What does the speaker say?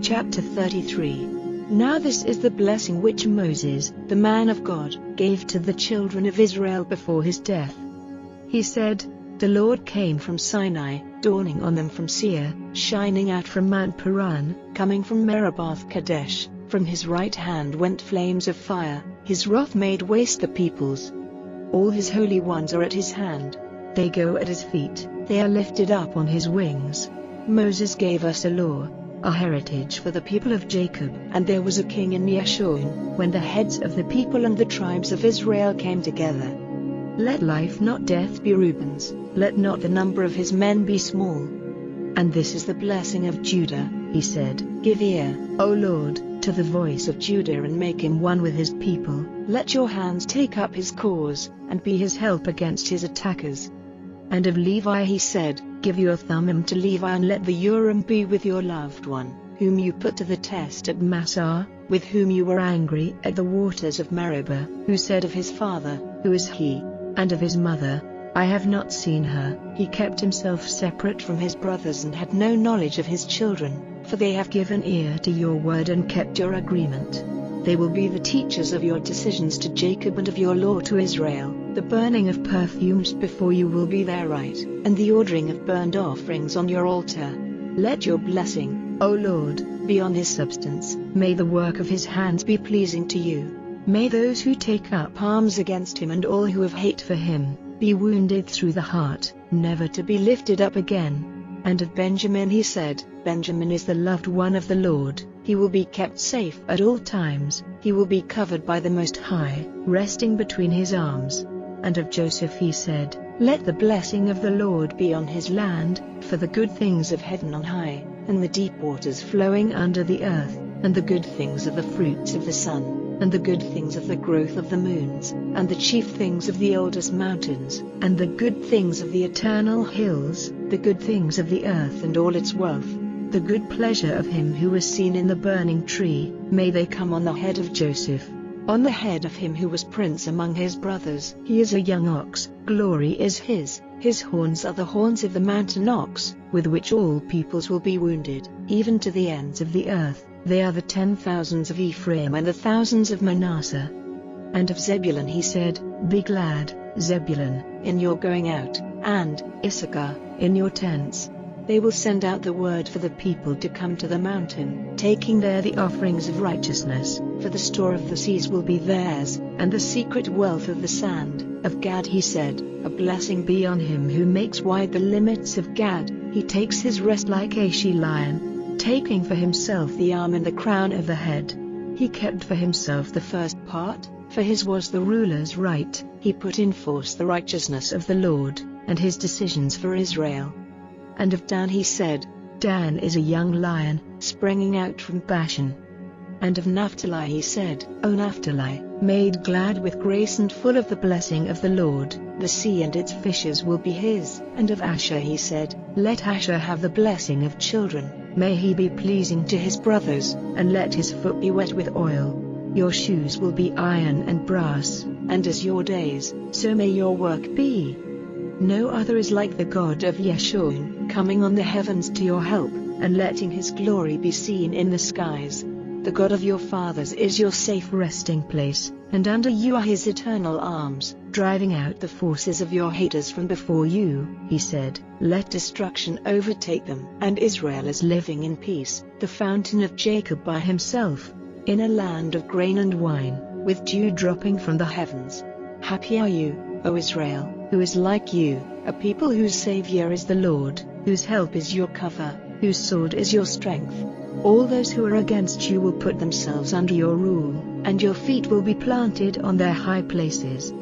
Chapter 33. Now this is the blessing which Moses, the man of God, gave to the children of Israel before his death. He said, "The Lord came from Sinai, dawning on them from Seir, shining out from Mount Paran, coming from Meribah Kadesh. From his right hand went flames of fire, his wrath made waste the peoples. All his holy ones are at his hand. They go at his feet, they are lifted up on his wings. Moses gave us a law, a heritage for the people of Jacob. And there was a king in Yeshurun, when the heads of the people and the tribes of Israel came together. Let life not death be Reuben's, let not the number of his men be small. And this is the blessing of Judah," he said, "Give ear, O Lord, to the voice of Judah and make him one with his people. Let your hands take up his cause, and be his help against his attackers." And of Levi he said, "Give your Thummim to Levi and let the Urim be with your loved one, whom you put to the test at Massah, with whom you were angry at the waters of Meribah, who said of his father, 'Who is he?' and of his mother, 'I have not seen her.' He kept himself separate from his brothers and had no knowledge of his children, for they have given ear to your word and kept your agreement. They will be the teachers of your decisions to Jacob and of your law to Israel. The burning of perfumes before you will be their right, and the ordering of burnt offerings on your altar. Let your blessing, O Lord, be on his substance. May the work of his hands be pleasing to you. May those who take up arms against him and all who have hate for him, be wounded through the heart, never to be lifted up again." And of Benjamin he said, "Benjamin is the loved one of the Lord, he will be kept safe at all times, he will be covered by the Most High, resting between his arms." And of Joseph he said, "Let the blessing of the Lord be on his land, for the good things of heaven on high, and the deep waters flowing under the earth, and the good things of the fruits of the sun, and the good things of the growth of the moons, and the chief things of the oldest mountains, and the good things of the eternal hills, the good things of the earth and all its wealth, the good pleasure of him who was seen in the burning tree, may they come on the head of Joseph, on the head of him who was prince among his brothers. He is a young ox, glory is his horns are the horns of the mountain ox, with which all peoples will be wounded, even to the ends of the earth. They are the 10,000s of Ephraim and the thousands of Manasseh." And of Zebulun he said, "Be glad, Zebulun, in your going out, and Issachar, in your tents. They will send out the word for the people to come to the mountain, taking there the offerings of righteousness, for the store of the seas will be theirs, and the secret wealth of the sand." Of Gad he said, "A blessing be on him who makes wide the limits of Gad, he takes his rest like a she-lion, taking for himself the arm and the crown of the head. He kept for himself the first part, for his was the ruler's right. He put in force the righteousness of the Lord, and his decisions for Israel." And of Dan he said, "Dan is a young lion, springing out from Bashan." And of Naphtali he said, "O Naphtali, made glad with grace and full of the blessing of the Lord, the sea and its fishes will be his." And of Asher he said, "Let Asher have the blessing of children, may he be pleasing to his brothers, and let his foot be wet with oil. Your shoes will be iron and brass, and as your days, so may your work be. No other is like the God of Yeshurun, coming on the heavens to your help, and letting his glory be seen in the skies. The God of your fathers is your safe resting place, and under you are his eternal arms, driving out the forces of your haters from before you." He said, "Let destruction overtake them." And Israel is living in peace, the fountain of Jacob by himself, in a land of grain and wine, with dew dropping from the heavens. Happy are you, O Israel, who is like you, a people whose Savior is the Lord, whose help is your cover, whose sword is your strength. All those who are against you will put themselves under your rule, and your feet will be planted on their high places.